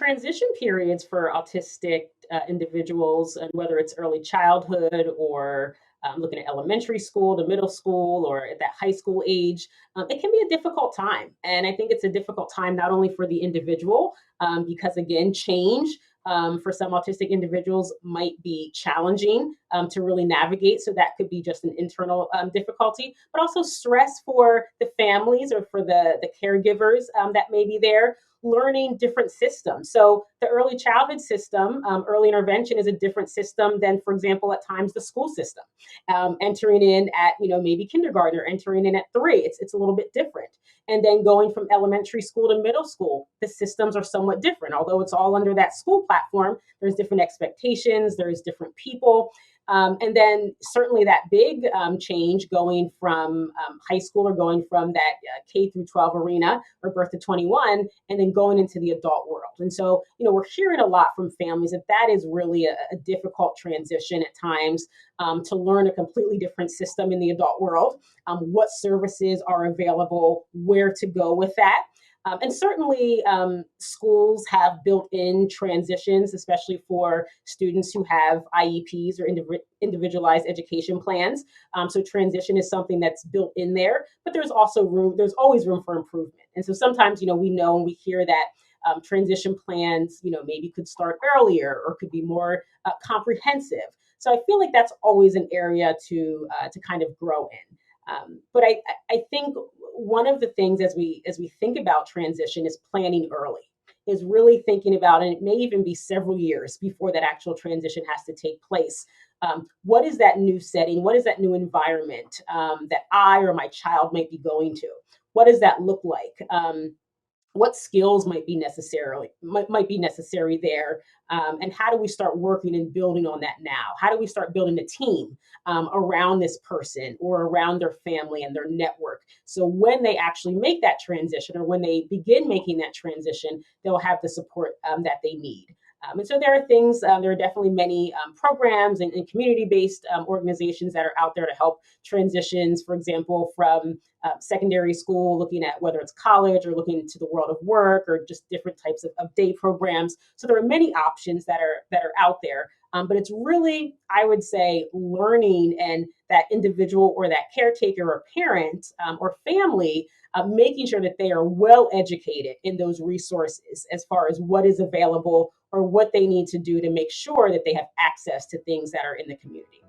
Transition periods for autistic individuals, and whether it's early childhood or looking at elementary school to middle school or at that high school age, it can be a difficult time. And I think it's a difficult time not only for the individual, because again, change for some autistic individuals might be challenging to really navigate. So that could be just an internal difficulty, but also stress for the families or for the caregivers that may be there, learning different systems. So the early childhood system, early intervention is a different system than, for example, at times the school system. Entering in at maybe kindergarten or entering in at 3, it's a little bit different. And then going from elementary school to middle school, the systems are somewhat different. Although it's all under that school platform, there's different expectations, there's different people. And then certainly that big change going from high school or going from that K through 12 arena or birth to 21 and then going into the adult world. And so, we're hearing a lot from families that that is really a difficult transition at times, to learn a completely different system in the adult world, what services are available, where to go with that. And certainly, schools have built in transitions, especially for students who have IEPs or individualized education plans. So transition is something that's built in there, but there's also room, there's always room for improvement. And so sometimes, we know and we hear that transition plans, maybe could start earlier or could be more comprehensive. So I feel like that's always an area to kind of grow in. But I think one of the things as we think about transition is planning early, is really thinking about, and it may even be several years before that actual transition has to take place. What is that new setting? What is that new environment that I or my child might be going to? What does that look like? What skills might be necessary there, and how do we start working and building on that now? How do we start building a team around this person or around their family and their network, so when they actually make that transition or when they begin making that transition, they'll have the support that they need. And so there are things, there are definitely many programs and community-based organizations that are out there to help transitions, for example, from secondary school, looking at whether it's college or looking into the world of work or just different types of day programs. So there are many options that are out there. But it's really, I would say, learning and that individual or that caretaker or parent or family, making sure that they are well educated in those resources as far as what is available or what they need to do to make sure that they have access to things that are in the community.